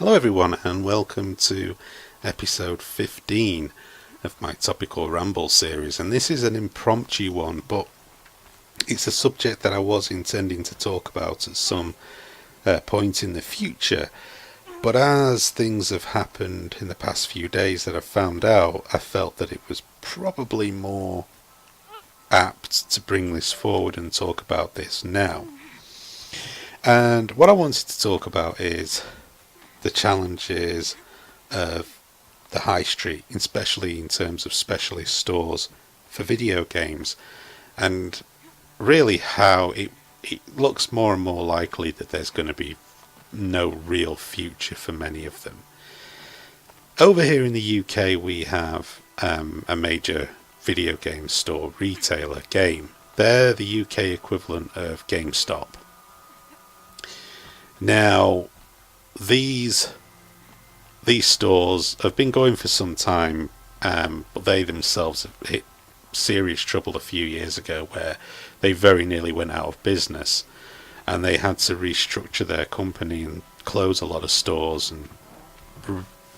Hello everyone and welcome to episode 15 of my Topical Ramble series, and this is an impromptu one, but it's a subject that I was intending to talk about at some point in the future, but as things have happened in the past few days that I've found out, I felt that it was probably more apt to bring this forward and talk about this now. And what I wanted to talk about is the challenges of the high street, especially in terms of specialist stores for video games, and really how it looks more and more likely that there's going to be no real future for many of them. Over here in the UK we have a major video game store retailer, Game. They're the UK equivalent of GameStop. Now, these stores have been going for some time, but they themselves have hit serious trouble a few years ago where they very nearly went out of business, and they had to restructure their company and close a lot of stores, and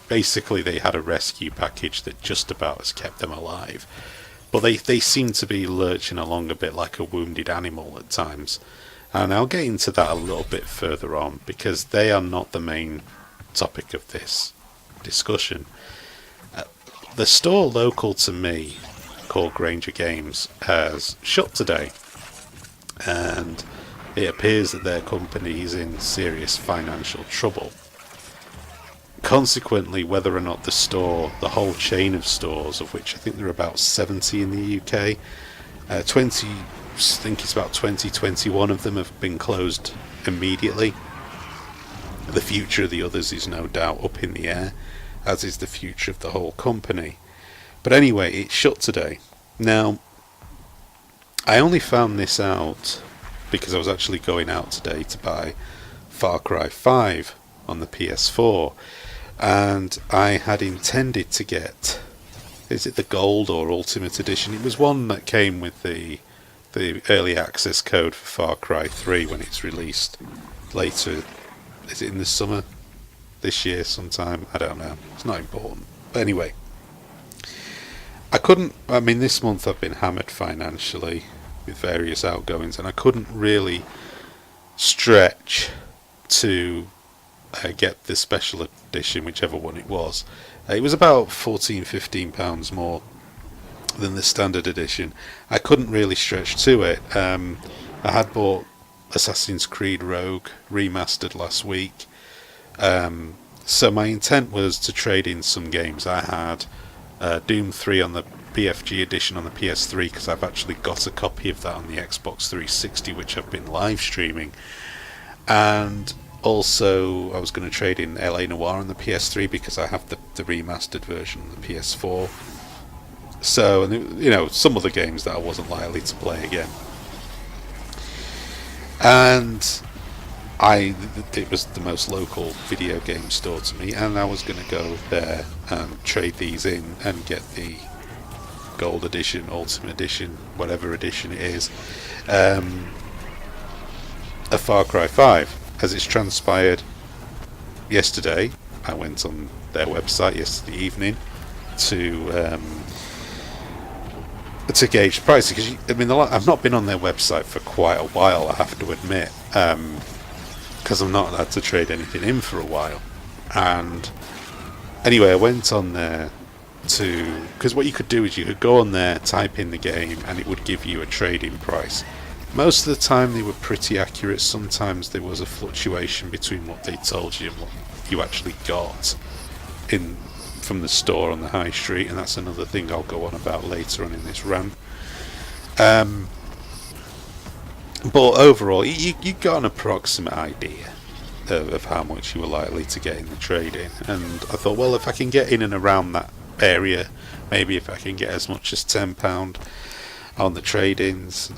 basically they had a rescue package that just about has kept them alive. But they seem to be lurching along a bit like a wounded animal at times. And I'll get into that a little bit further on, because they are not the main topic of this discussion. The store local to me, called Granger Games, has shut today, and it appears that their company is in serious financial trouble. Consequently, whether or not the whole chain of stores, of which I think there are about 70 in the UK, I think it's about 21 of them have been closed immediately. The future of the others is no doubt up in the air, as is the future of the whole company. But anyway, it's shut today. Now, I only found this out because I was actually going out today to buy Far Cry 5 on the PS4, and I had intended to get, is it the Gold or Ultimate Edition? It was one that came with the early access code for Far Cry 3 when it's released later. Is it in the summer this year sometime? I don't know. It's not important. But anyway, this month I've been hammered financially with various outgoings, and I couldn't really stretch to get the special edition, whichever one it was. It was about £14-15 more than the standard edition. I couldn't really stretch to it. I had bought Assassin's Creed Rogue remastered last week, so my intent was to trade in some games. I had Doom 3 on the BFG edition on the PS3, because I've actually got a copy of that on the Xbox 360, which I've been live streaming, and also I was going to trade in LA Noire on the PS3 because I have the remastered version on the PS4. So, and some other games that I wasn't likely to play again. And it was the most local video game store to me, and I was going to go there and trade these in and get the Gold Edition, Ultimate Edition, whatever edition it is, a Far Cry 5. As it's transpired yesterday, I went on their website yesterday evening to gauge the price, because I've not been on their website for quite a while, I have to admit, because I'm not allowed to trade anything in for a while. And anyway, I went on there because what you could do is you could go on there, type in the game, and it would give you a trade-in price. Most of the time they were pretty accurate. Sometimes there was a fluctuation between what they told you and what you actually got from the store on the high street, and that's another thing I'll go on about later on in this rant. But overall, you got an approximate idea of how much you were likely to get in the trade-in, and I thought, well, if I can get in and around that area, maybe if I can get as much as £10 on the trade-ins,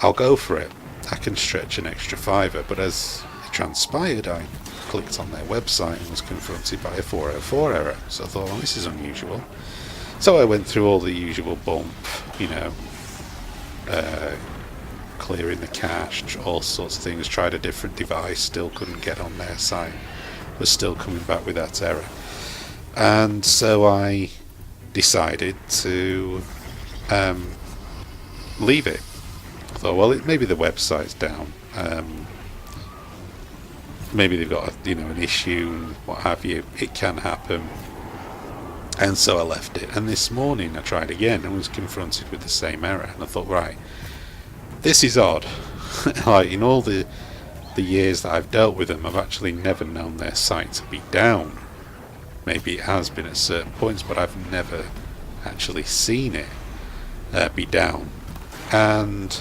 I'll go for it. I can stretch an extra £5, but as it transpired, I clicked on their website and was confronted by a 404 error. So I thought, well, this is unusual. So I went through all the usual bump, clearing the cache, all sorts of things, tried a different device, still couldn't get on their site. was still coming back with that error. And so I decided to leave it. I thought, well, maybe the website's down. Maybe they've got an issue and what have you. It can happen. And so I left it. And this morning I tried again and was confronted with the same error. And I thought, right, this is odd. Like, in all the years that I've dealt with them, I've actually never known their site to be down. Maybe it has been at certain points, but I've never actually seen it be down. And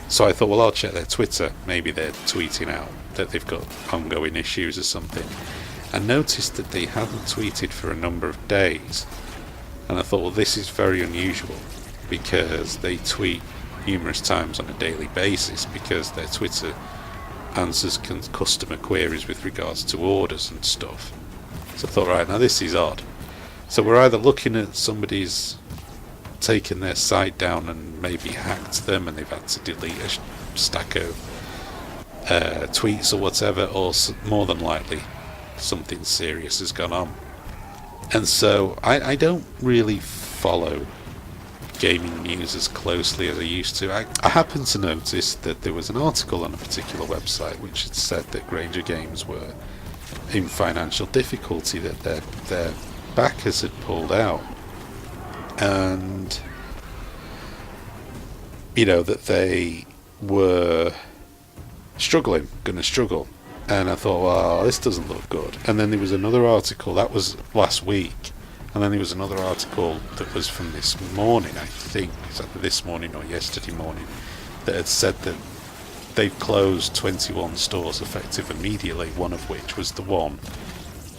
so I thought, well, I'll check their Twitter. Maybe they're tweeting out that they've got ongoing issues or something. I noticed that they hadn't tweeted for a number of days. And I thought, well, this is very unusual, because they tweet numerous times on a daily basis, because their Twitter answers customer queries with regards to orders and stuff. So I thought, right, now this is odd. So we're either looking at somebody's taken their site down and maybe hacked them and they've had to delete a stack of tweets or whatever, or more than likely something serious has gone on. And so I don't really follow gaming news as closely as I used to. I happened to notice that there was an article on a particular website which had said that Granger Games were in financial difficulty, that their backers had pulled out, and that they were going to struggle. And I thought, well, this doesn't look good. And then there was another article, that was last week, and then there was another article that was from this morning, I think, it's either this morning or yesterday morning, that had said that they've closed 21 stores effective immediately, one of which was the one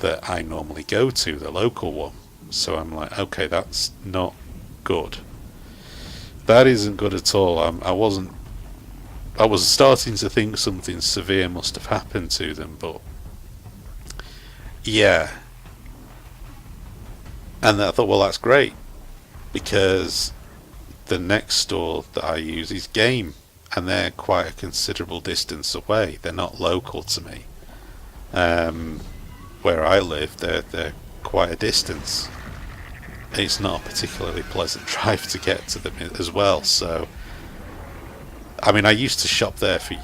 that I normally go to, the local one. So I'm like, okay, that's not good. That isn't good at all. I was starting to think something severe must have happened to them, but yeah. And I thought, well, that's great, because the next store that I use is Game, and they're quite a considerable distance away. They're not local to me. Where I live, they're quite a distance. It's not a particularly pleasant drive to get to them as well. So, I mean, I used to shop there for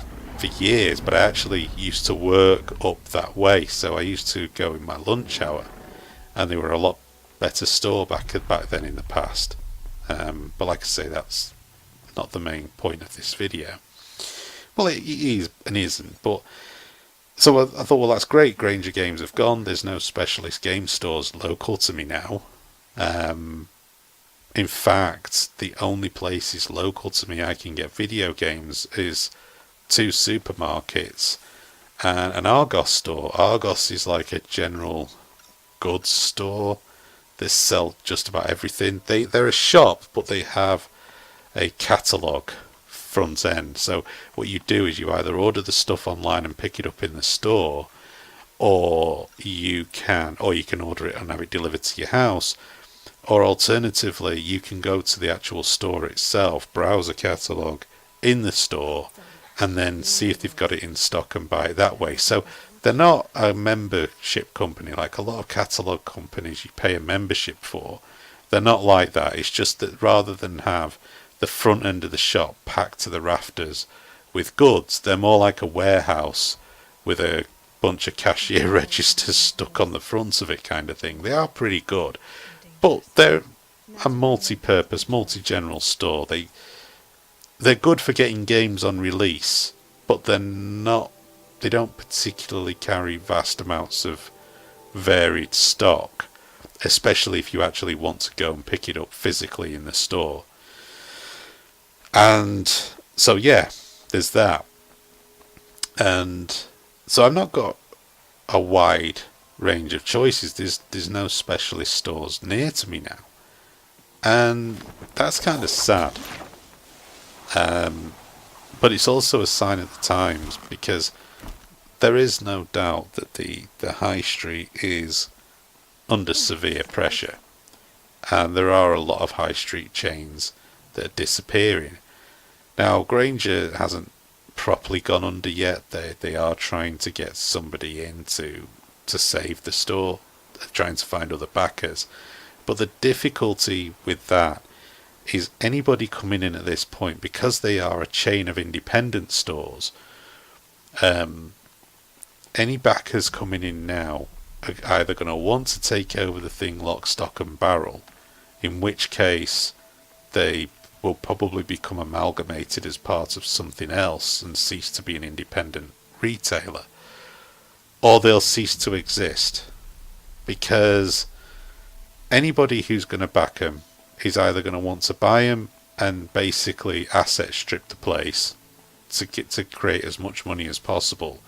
years, but I actually used to work up that way. So I used to go in my lunch hour, and they were a lot better store back then in the past. But like I say, that's not the main point of this video. Well, it is and isn't, but so I thought, well, that's great. Granger Games have gone. There's no specialist game stores local to me now. In fact, the only places local to me I can get video games is 2 supermarkets and an Argos store. Argos is like a general goods store. They sell just about everything. They're a shop, but they have a catalogue front end. So what you do is you either order the stuff online and pick it up in the store, or you can order it and have it delivered to your house, or alternatively you can go to the actual store itself, browse a catalogue in the store, and then see if they've got it in stock and buy it that way. So they're not a membership company like a lot of catalogue companies you pay a membership for. They're not like that. It's just that rather than have the front end of the shop packed to the rafters with goods, they're more like a warehouse with a bunch of cashier registers stuck on the front of it, kind of thing. They are pretty good, but they're a multi-purpose, multi-general store. They're good for getting games on release, but they don't particularly carry vast amounts of varied stock, especially if you actually want to go and pick it up physically in the store. And so yeah, there's that. And so I've not got a wide range of choices. There's no specialist stores near to me now, and that's kind of sad. But it's also a sign of the times, because there is no doubt that the high street is under severe pressure, and there are a lot of high street chains that are disappearing. Now, Granger hasn't properly gone under yet. They are trying to get somebody in to save the store. They're trying to find other backers. But the difficulty with that is anybody coming in at this point, because they are a chain of independent stores, any backers coming in now are either going to want to take over the thing lock, stock and barrel, in which case they will probably become amalgamated as part of something else and cease to be an independent retailer, or they'll cease to exist, because anybody who's going to back them is either going to want to buy them and basically asset strip the place to create as much money as possible.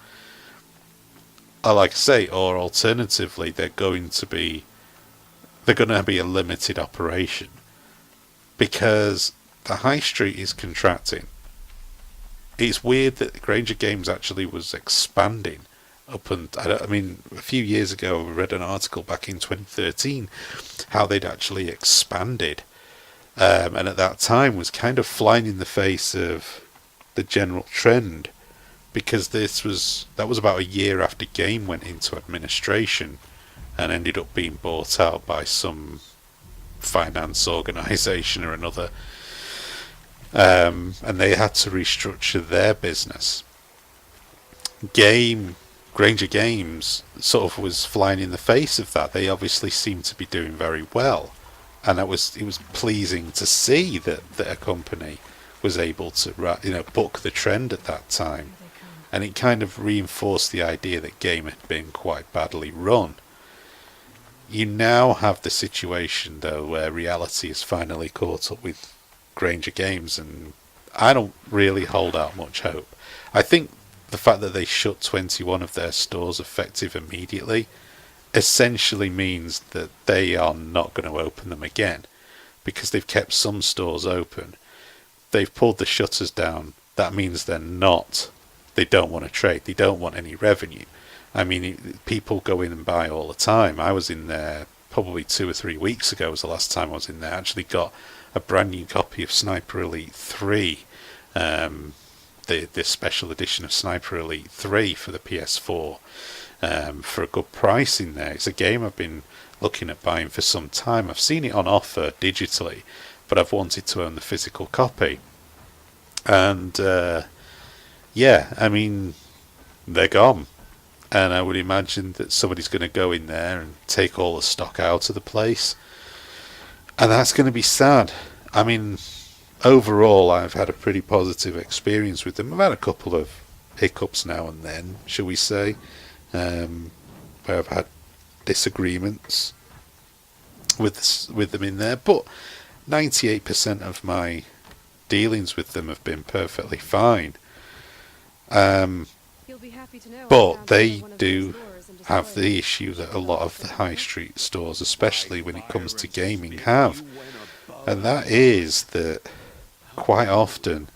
Like I say, or alternatively, they're going to be a limited operation, because the high street is contracting. It's weird that Granger Games actually was expanding up, and I mean, a few years ago I read an article back in 2013 how they'd actually expanded, and at that time was kind of flying in the face of the general trend, because that was about a year after Game went into administration and ended up being bought out by some finance organisation or another, and they had to restructure their business. Granger Games sort of was flying in the face of that. They obviously seemed to be doing very well, and it was pleasing to see that a company was able to buck the trend at that time, and it kind of reinforced the idea that Game had been quite badly run. You now have the situation though where reality has finally caught up with Granger Games, and I don't really hold out much hope. I think the fact that they shut 21 of their stores effective immediately essentially means that they are not going to open them again, because they've kept some stores open. They've pulled the shutters down. That means they don't want to trade. They don't want any revenue. I mean, people go in and buy all the time. I was in there probably 2 or 3 weeks ago was the last time I was in there. I actually got a brand new copy of Sniper Elite 3, the special edition of Sniper Elite 3 for the PS4, for a good price in there. It's a game I've been looking at buying for some time. I've seen it on offer digitally, but I've wanted to own the physical copy. And yeah, I mean, they're gone. And I would imagine that somebody's going to go in there and take all the stock out of the place. And that's going to be sad. I mean, overall, I've had a pretty positive experience with them. I've had a couple of hiccups now and then, shall we say, where I've had disagreements with them in there. But 98% of my dealings with them have been perfectly fine. But they do have the issue that a lot of the high street stores, especially when it comes to gaming, have. And that is that quite often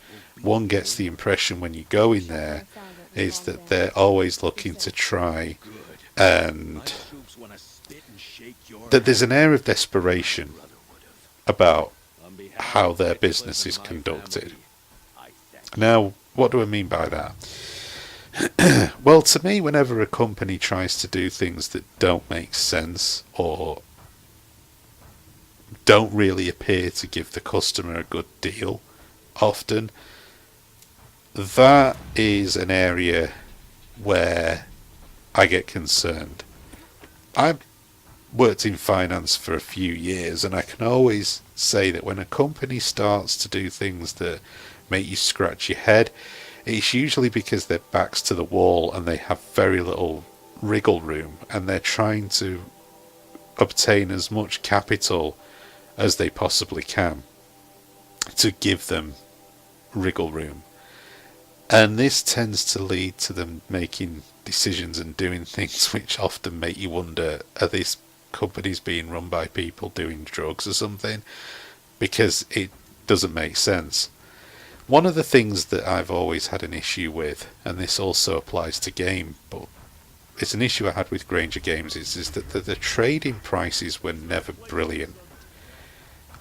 one gets the impression when you go in there is that they're always looking to try, and that there's an air of desperation about how their business is conducted. Now, what do I mean by that? Well, to me, whenever a company tries to do things that don't make sense or don't really appear to give the customer a good deal, often, that is an area where I get concerned. I've worked in finance for a few years, and I can always say that when a company starts to do things that make you scratch your head, it's usually because their back's to the wall and they have very little wriggle room, and they're trying to obtain as much capital as they possibly can to give them wriggle room. And this tends to lead to them making decisions and doing things which often make you wonder, are these companies being run by people doing drugs or something? Because it doesn't make sense. One of the things that I've always had an issue with, and this also applies to Game, but it's an issue I had with Granger Games, is that the trading prices were never brilliant.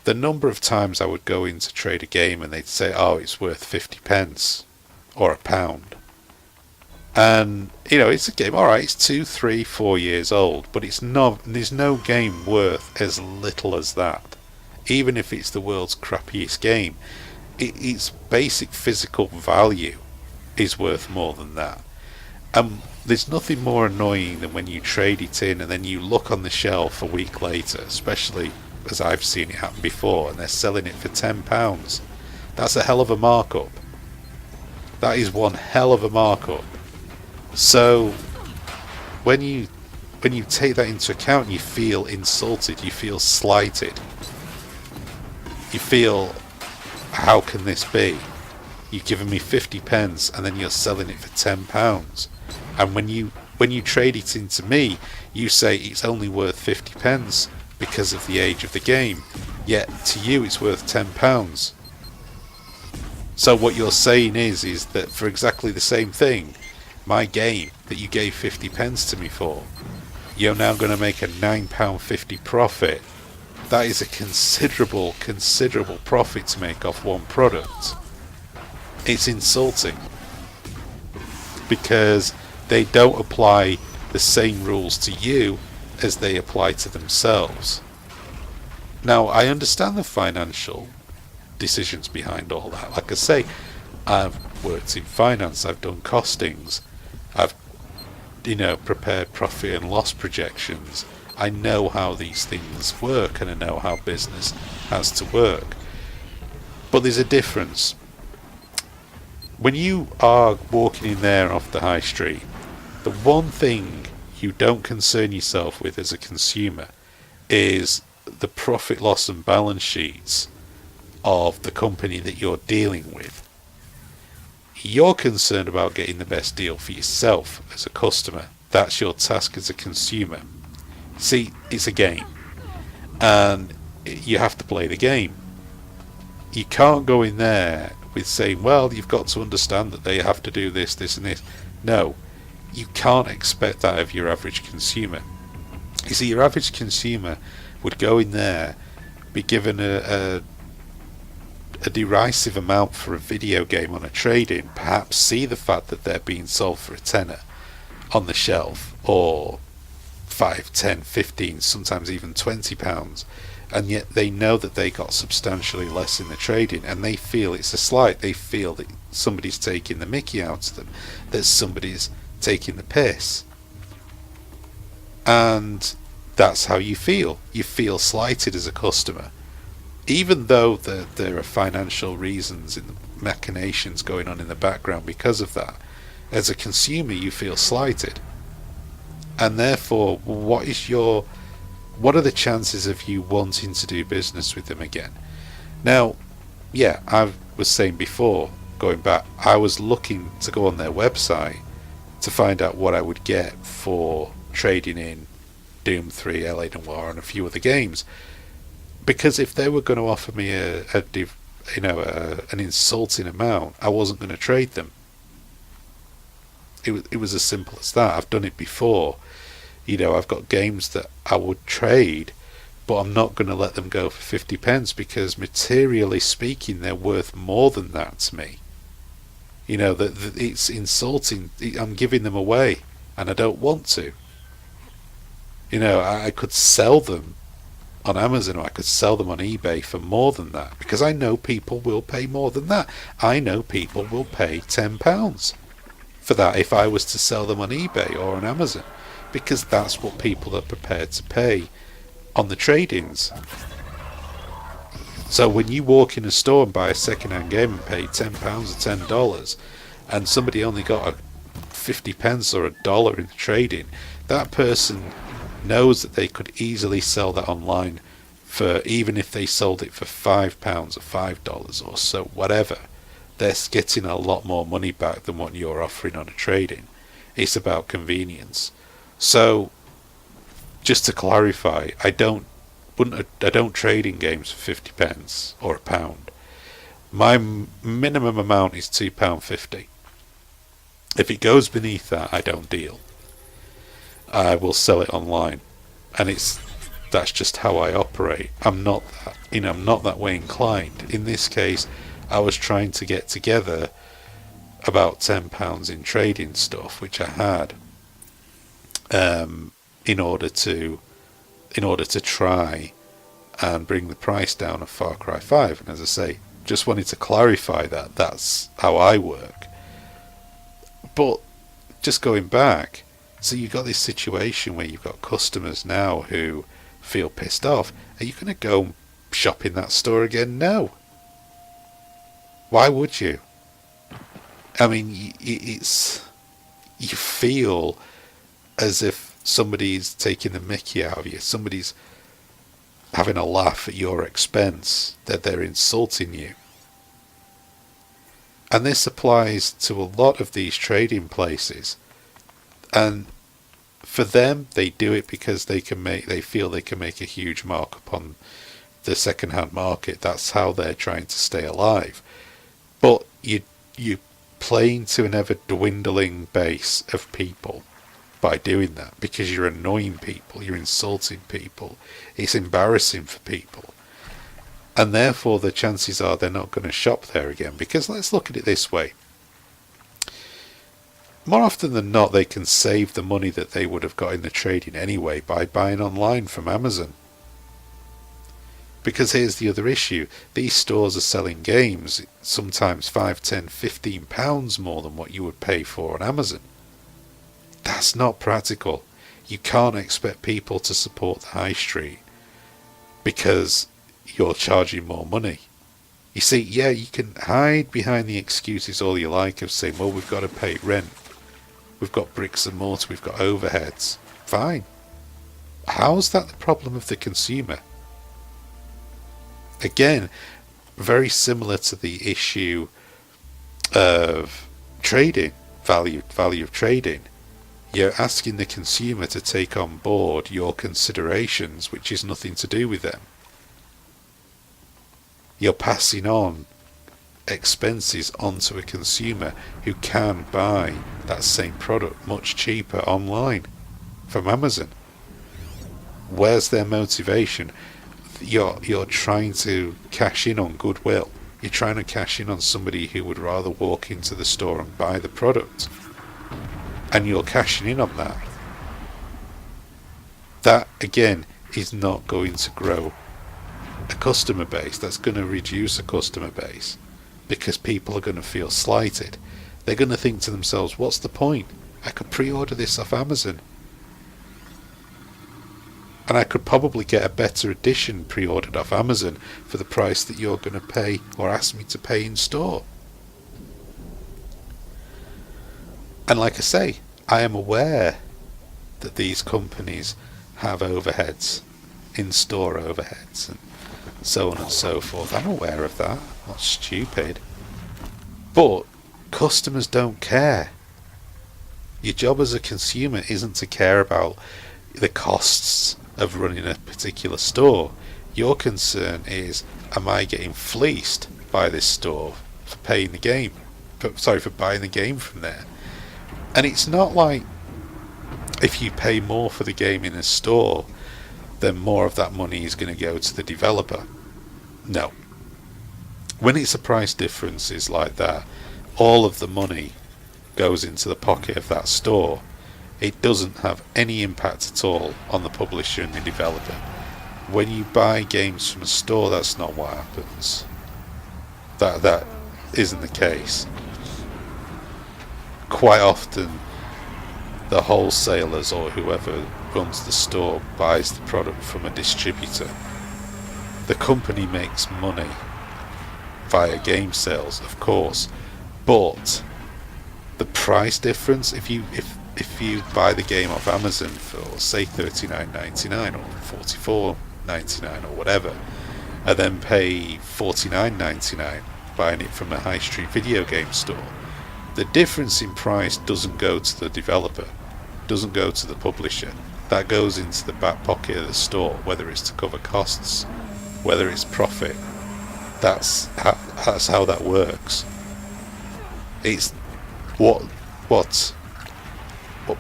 The number of times I would go in to trade a game and they'd say, oh, it's worth 50 pence, or a pound. And, it's a game, alright, it's 2, 3, 4 years old, but there's no game worth as little as that. Even if it's the world's crappiest game, its basic physical value is worth more than that. There's nothing more annoying than when you trade it in and then you look on the shelf a week later, especially as I've seen it happen before, and they're selling it for £10. That's a hell of a markup. That is one hell of a markup. So when you take that into account, you feel insulted, you feel slighted, you feel, how can this be? You've given me 50 pence and then you're selling it for £10. And when you trade it into me, you say it's only worth 50 pence because of the age of the game, yet to you it's worth £10. So what you're saying is that for exactly the same thing, my game that you gave 50 pence to me for, you're now going to make a £9.50 profit. That is a considerable profit to make off one product. It's insulting because they don't apply the same rules to you as they apply to themselves. Now, I understand the financial decisions behind all that. Like I say, I've worked in finance, I've done costings, I've prepared profit and loss projections. I know how these things work and I know how business has to work. But there's a difference. When you are walking in there off the high street, the one thing you don't concern yourself with as a consumer is the profit, loss and balance sheets of the company that you're dealing with. You're concerned about getting the best deal for yourself as a customer. That's your task as a consumer. See, it's a game, and you have to play the game. You can't go in there with saying, well, you've got to understand that they have to do this, this and this. No, you can't expect that of your average consumer. You see, your average consumer would go in there, be given a derisive amount for a video game on a trade-in, perhaps see the fact that they're being sold for a tenner on the shelf, or 5, 10, 15, sometimes even £20, and yet they know that they got substantially less in the trade-in, and they feel it's a slight. They feel that somebody's taking the mickey out of them, that somebody's taking the piss, and that's how you feel. You feel slighted as a customer, even though there are financial reasons in the machinations going on in the background because of that. As a consumer, you feel slighted, and therefore what are the chances of you wanting to do business with them again? Now, yeah, I was saying before, going back, I was looking to go on their website to find out what I would get for trading in Doom 3, LA Noire and a few other games, because if they were going to offer me an insulting amount, I wasn't going to trade them. It was as simple as that. I've done it before. I've got games that I would trade, but I'm not going to let them go for 50 pence because materially speaking, they're worth more than that to me. That it's insulting. I'm giving them away, and I don't want to. I could sell them on Amazon, or I could sell them on eBay for more than that, because I know people will pay more than that. I know people will pay £10 for that if I was to sell them on eBay or on Amazon, because that's what people are prepared to pay on the trade-ins. So when you walk in a store and buy a second-hand game and pay £10 or $10, and somebody only got a 50 pence or $1 in the trade-in, that person knows that they could easily sell that online for, even if they sold it for £5 or $5 or so, whatever, they're getting a lot more money back than what you're offering on a trade-in. It's about convenience. So, just to clarify, I don't trade in games for 50 pence or £1. My minimum amount is £2.50. If it goes beneath that, I don't deal. I will sell it online, and that's just how I operate. I'm not that way inclined. In this case, I was trying to get together about £10 in trading stuff, which I had, in order to try and bring the price down of Far Cry 5. And as I say, just wanted to clarify that that's how I work. But just going back, so you've got this situation where you've got customers now who feel pissed off. Are you going to go shop in that store again? No. Why would you? I mean, you feel as if somebody's taking the mickey out of you. Somebody's having a laugh at your expense, that they're insulting you. And this applies to a lot of these trading places. And for them, they do it because they feel they can make a huge markup on the second-hand market. That's how they're trying to stay alive. But you playing to an ever-dwindling base of people by doing that, because you're annoying people, you're insulting people, it's embarrassing for people. And therefore the chances are they're not going to shop there again. Because let's look at it this way. More often than not, they can save the money that they would have got in the trading anyway by buying online from Amazon. Because here's the other issue. These stores are selling games sometimes £5, £10, £15 more than what you would pay for on Amazon. That's not practical. You can't expect people to support the high street because you're charging more money. You see, yeah, you can hide behind the excuses all you like of saying, well, we've got to pay rent, we've got bricks and mortar, we've got overheads. Fine. How's that the problem of the consumer? Again, very similar to the issue of trading, value of trading. You're asking the consumer to take on board your considerations, which is nothing to do with them. You're passing on expenses onto a consumer who can buy that same product much cheaper online from Amazon. Where's their motivation? You're trying to cash in on goodwill. You're trying to cash in on somebody who would rather walk into the store and buy the product. And you're cashing in on that. That, again, is not going to grow a customer base. That's going to reduce a customer base because people are going to feel slighted. They're going to think to themselves, what's the point? I could pre-order this off Amazon. And I could probably get a better edition pre-ordered off Amazon for the price that you're going to pay or ask me to pay in store. And like I say, I am aware that these companies have overheads, in-store overheads, and so on and so forth. I'm aware of that. I'm not stupid. But customers don't care. Your job as a consumer isn't to care about the costs of running a particular store. Your concern is, am I getting fleeced by this store for paying the game? For buying the game from there. And it's not like if you pay more for the game in a store, then more of that money is going to go to the developer. No. When it's a price differences like that, all of the money goes into the pocket of that store. It doesn't have any impact at all on the publisher and the developer. When you buy games from a store, that's not what happens. That isn't the case. Quite often, the wholesalers or whoever runs the store buys the product from a distributor. The company makes money via game sales, of course, but the price difference, if you buy the game off Amazon for say $39.99 or $44.99 or whatever, and then pay $49.99 buying it from a high street video game store, the difference in price doesn't go to the developer, doesn't go to the publisher. That goes into the back pocket of the store, whether it's to cover costs, whether it's profit. That's how that works. It's what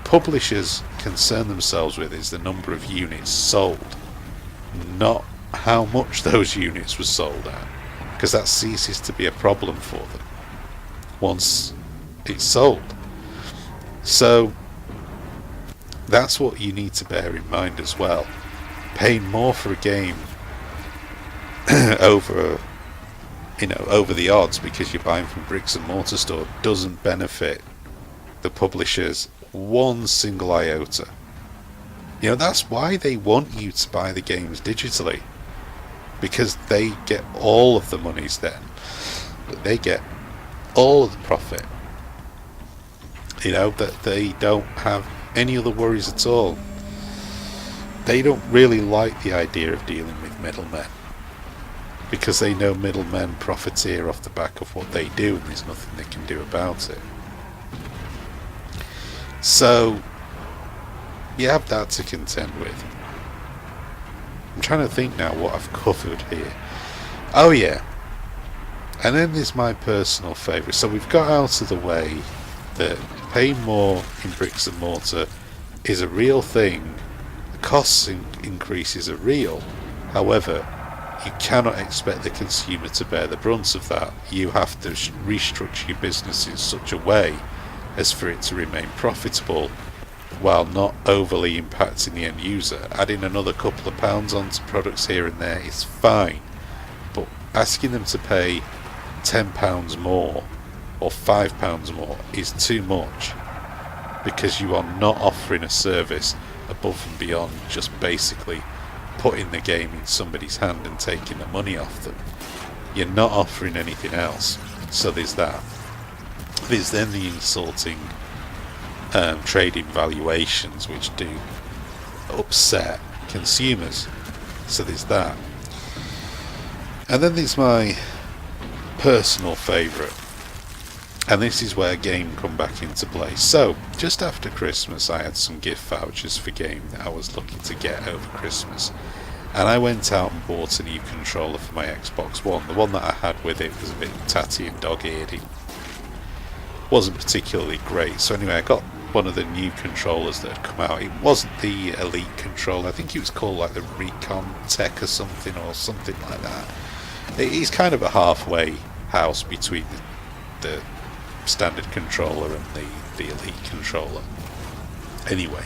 publishers concern themselves with is the number of units sold, not how much those units were sold at, because that ceases to be a problem for them once it's sold. So that's what you need to bear in mind as well. Paying more for a game over the odds because you're buying from bricks and mortar store doesn't benefit the publishers one single iota. That's why they want you to buy the games digitally, because they get all of the monies then. They get all of the profit. That they don't have any other worries at all. They don't really like the idea of dealing with middlemen, because they know middlemen profiteer off the back of what they do, and there's nothing they can do about it. So you have that to contend with. I'm trying to think now what I've covered here. Oh yeah, and then there's my personal favourite. So we've got out of the way that paying more in bricks and mortar is a real thing. The cost increases are real. However, you cannot expect the consumer to bear the brunt of that. You have to restructure your business in such a way as for it to remain profitable while not overly impacting the end user. Adding another couple of pounds onto products here and there is fine, but asking them to pay £10 more or £5 more is too much, because you are not offering a service above and beyond just basically putting the game in somebody's hand and taking the money off them. You're not offering anything else. So there's that. There's then the insulting trading valuations, which do upset consumers. So there's that. And then there's my personal favourite, and this is where game come back into play. So just after Christmas, I had some gift vouchers for game that I was looking to get over Christmas, and I went out and bought a new controller for my Xbox One. The one that I had with it was a bit tatty and dog-eared. It wasn't particularly great. So anyway, I got one of the new controllers that had come out. It wasn't the Elite controller. I think it was called like the Recon Tech or something like that. It's kind of a halfway house between the standard controller and the Elite controller. Anyway,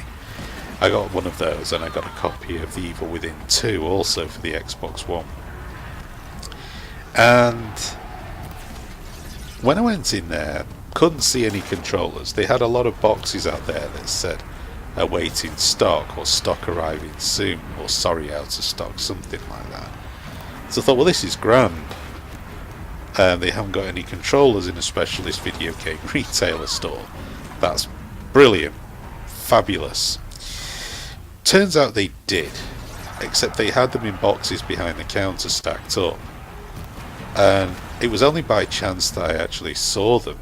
I got one of those, and I got a copy of The Evil Within 2 also for the Xbox One. And when I went in there, couldn't see any controllers. They had a lot of boxes out there that said awaiting stock, or stock arriving soon, or sorry, out of stock, something like that. So I thought, well, this is grand. They haven't got any controllers in a specialist video game retailer store. That's brilliant. Fabulous. Turns out they did, except they had them in boxes behind the counter stacked up. And it was only by chance that I actually saw them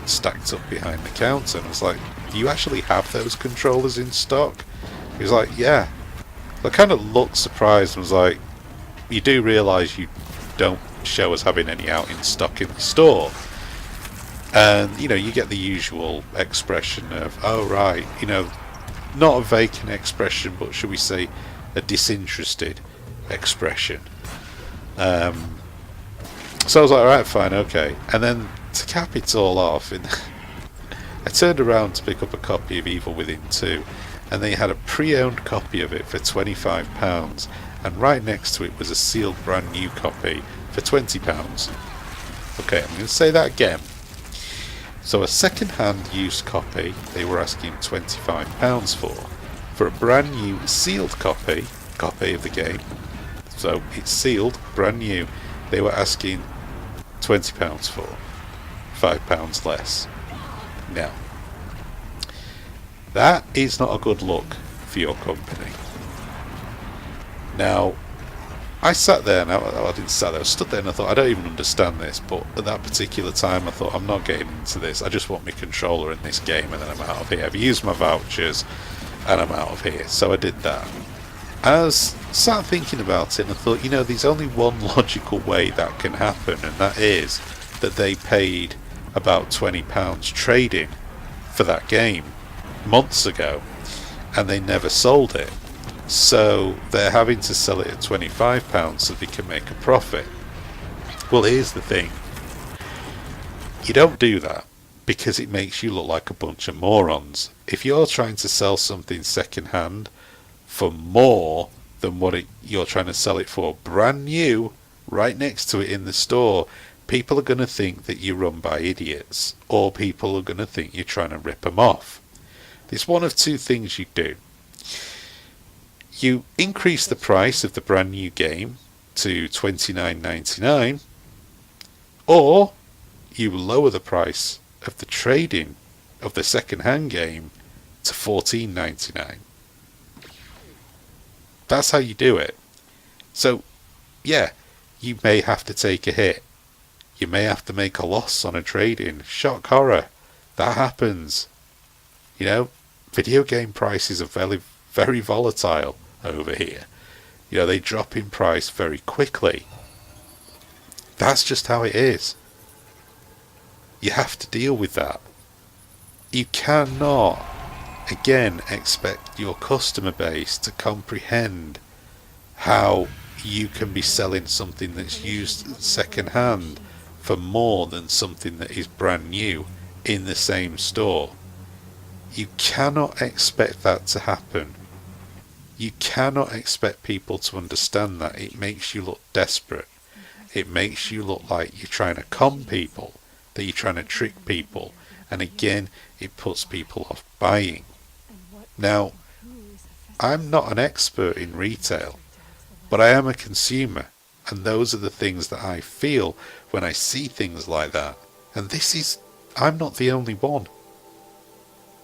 stacked up behind the counter, and I was like, do you actually have those controllers in stock? He was like, yeah. I kind of looked surprised and was like, you do realise you don't show us having any out in stock in the store? And you get the usual expression of, oh right, not a vacant expression, but should we say a disinterested expression. So I was like, alright, fine, okay. And then to cap it all off, I turned around to pick up a copy of Evil Within 2, and they had a pre-owned copy of it for £25, and right next to it was a sealed brand new copy for £20. Okay, I'm going to say that again. So a second-hand used copy they were asking £25 for a brand new sealed copy of the game. So it's sealed, brand new. They were asking £20 for, £5 less. Now, that is not a good look for your company. Now, I sat there, I didn't sit there, I stood there and I thought, I don't even understand this, but at that particular time I thought, I'm not getting into this, I just want my controller in this game and then I'm out of here. I've used my vouchers and I'm out of here. So I did that. And I was sat thinking about it and I thought, there's only one logical way that can happen, and that is that they paid about £20 trading for that game months ago and they never sold it. So they're having to sell it at £25 so they can make a profit. Well, here's the thing. You don't do that. because it makes you look like a bunch of morons. If you're trying to sell something second hand for more than you're trying to sell it for brand new, right next to it in the store, people are going to think that you're run by idiots, or people are going to think you're trying to rip them off. There's one of two things you do. You increase the price of the brand new game to $29.99, or you lower the price of the trading of the second-hand game to $14.99. That's how you do it. So, yeah, you may have to take a hit. You may have to make a loss on a trade-in. Shock horror. That happens. You know, video game prices are very, very volatile over here. You know, they drop in price very quickly. That's just how it is. You have to deal with that. You cannot, again, expect your customer base to comprehend how you can be selling something that's used second hand for more than something that is brand new in the same store. You cannot expect that to happen. You cannot expect people to understand that. It makes you look desperate. It makes you look like you're trying to con people, that you're trying to trick people, and again, it puts people off buying. Now, I'm not an expert in retail, but I am a consumer, and those are the things that I feel when I see things like that. And I'm not the only one.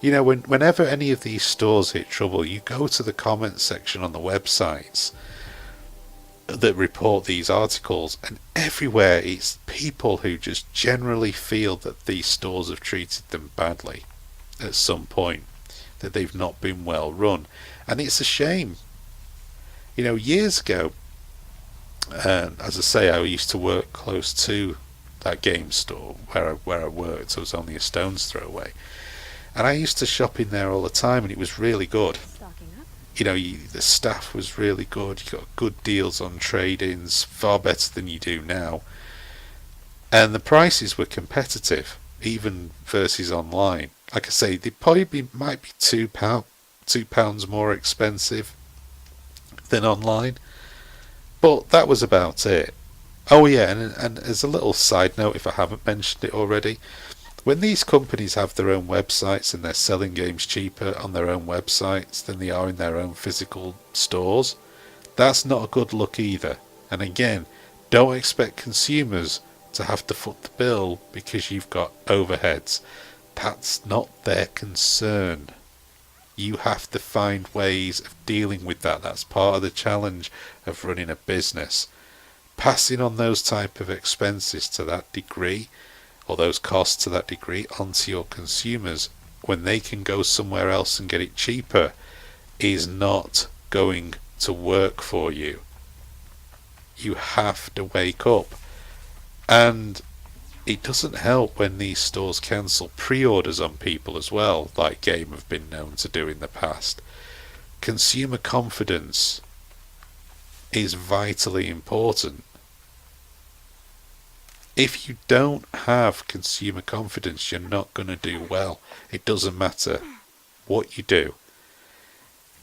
You know, whenever any of these stores hit trouble, you go to the comments section on the websites that report these articles, and everywhere it's people who just generally feel that these stores have treated them badly at some point, that they've not been well run. And it's a shame. You know, years ago, as I say, I used to work close to that game store where I worked, so it was only a stone's throw away. And I used to shop in there all the time, and it was really good. You know, the staff was really good. You got good deals on trade-ins, far better than you do now. And the prices were competitive, even versus online. Like I say, they probably might be £2 more expensive than online, but that was about it. Oh yeah, and as a little side note, if I haven't mentioned it already, when these companies have their own websites and they're selling games cheaper on their own websites than they are in their own physical stores, that's not a good look either. And again, don't expect consumers to have to foot the bill because you've got overheads. That's not their concern. You have to find ways of dealing with that. That's part of the challenge of running a business. Passing on those type of expenses to that degree, or those costs to that degree, onto your consumers when they can go somewhere else and get it cheaper, is not going to work for you. You have to wake up. And it doesn't help when these stores cancel pre-orders on people as well, like Game have been known to do in the past. Consumer confidence is vitally important. If you don't have consumer confidence, you're not going to do well. It doesn't matter what you do.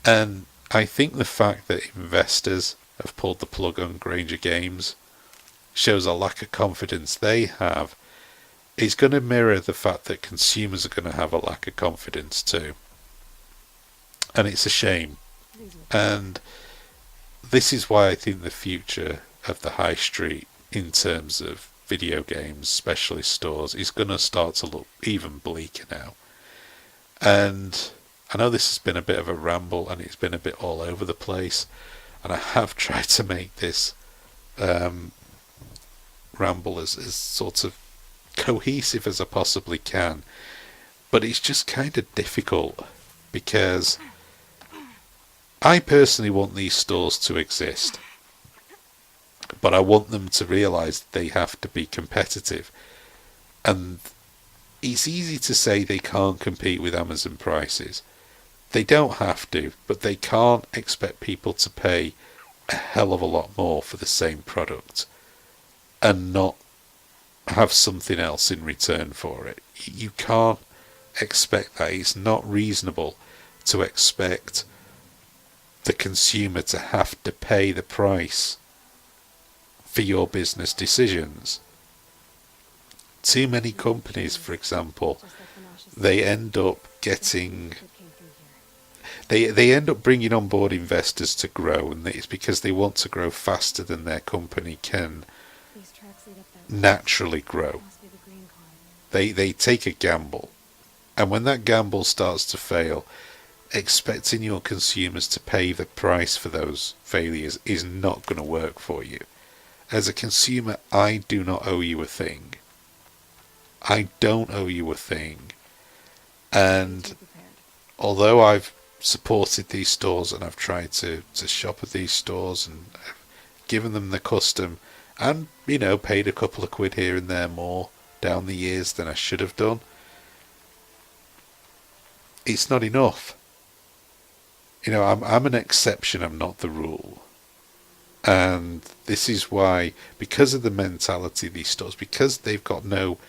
And I think the fact that investors have pulled the plug on Granger Games shows a lack of confidence they have is going to mirror the fact that consumers are going to have a lack of confidence too. And it's a shame. And this is why I think the future of the high street in terms of video games, specialist stores, is going to start to look even bleaker now. And I know this has been a bit of a ramble and it's been a bit all over the place, and I have tried to make this ramble as sort of cohesive as I possibly can, but it's just kind of difficult because I personally want these stores to exist, but I want them to realise they have to be competitive. And it's easy to say they can't compete with Amazon prices. They don't have to, but they can't expect people to pay a hell of a lot more for the same product and not have something else in return for it. You can't expect that. It's not reasonable to expect the consumer to have to pay the price for your business decisions. Too many companies, for example, they end up getting... They end up bringing on board investors to grow, and it's because they want to grow faster than their company can naturally grow. They take a gamble, and when that gamble starts to fail, expecting your consumers to pay the price for those failures is not going to work for you. As a consumer, I do not owe you a thing. I don't owe you a thing. And although I've supported these stores and I've tried to shop at these stores and given them the custom and, you know, paid a couple of quid here and there more down the years than I should have done, it's not enough. You know, I'm an exception, I'm not the rule. And this is why, because of the mentality of these stores, because they've got no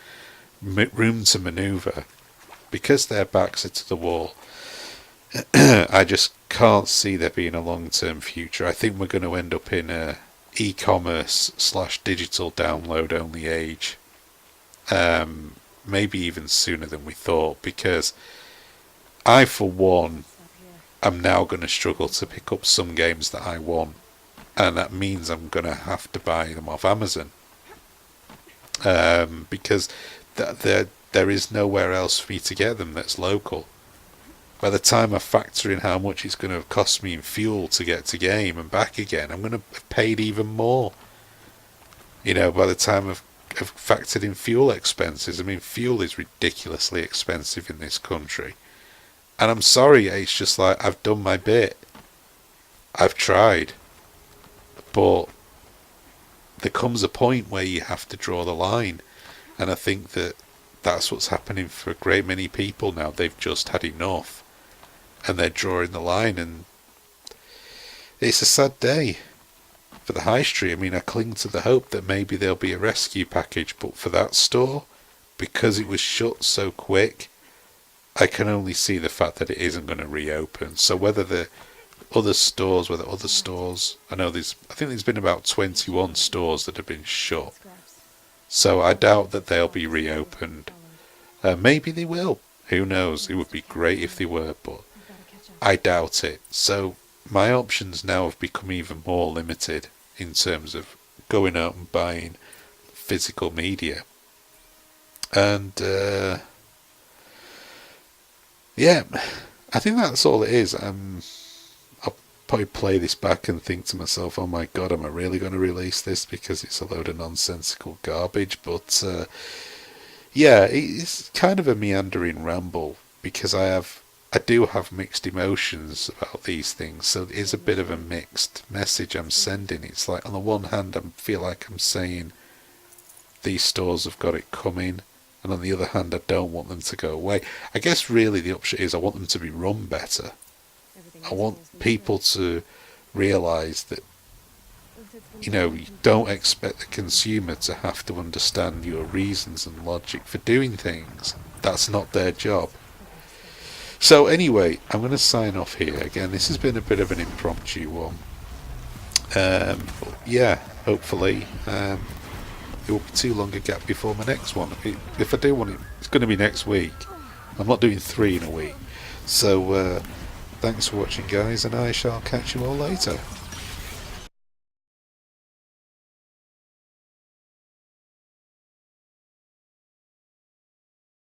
room to manoeuvre, because their backs are to the wall, I just can't see there being a long-term future. I think we're going to end up in a e-commerce / digital download only age. Maybe even sooner than we thought, because I, for one, am now going to struggle to pick up some games that I want, and that means I'm going to have to buy them off Amazon, because there is nowhere else for me to get them that's local. By the time I factor in how much it's going to cost me in fuel to get to game and back again, I'm going to have paid even more. You know, by the time I've factored in fuel expenses, I mean, fuel is ridiculously expensive in this country. And I'm sorry, it's just like, I've done my bit. I've tried. But there comes a point where you have to draw the line. And I think that that's what's happening for a great many people now. They've just had enough. And they're drawing the line. And it's a sad day for the high street. I mean, I cling to the hope that maybe there'll be a rescue package. But for that store, because it was shut so quick, I can only see the fact that it isn't going to reopen. So whether other stores, I know I think there's been about 21 stores that have been shut. So I doubt that they'll be reopened. Maybe they will. Who knows? It would be great if they were, but I doubt it. So my options now have become even more limited in terms of going out and buying physical media. And yeah, I think that's all it is. I'll probably play this back and think to myself, oh my god, am I really going to release this because it's a load of nonsensical garbage? But yeah, it's kind of a meandering ramble because I do have mixed emotions about these things, so it is a bit of a mixed message I'm sending. It's like, on the one hand, I feel like I'm saying these stores have got it coming, and on the other hand, I don't want them to go away. I guess really the upshot is I want them to be run better. I want people to realise that, you know, you don't expect the consumer to have to understand your reasons and logic for doing things. That's not their job. So anyway, I'm going to sign off here. Again, this has been a bit of an impromptu one. But yeah, hopefully it won't be too long a gap before my next one. If I do want it, it's going to be next week. I'm not doing 3 in a week. So thanks for watching, guys, and I shall catch you all later.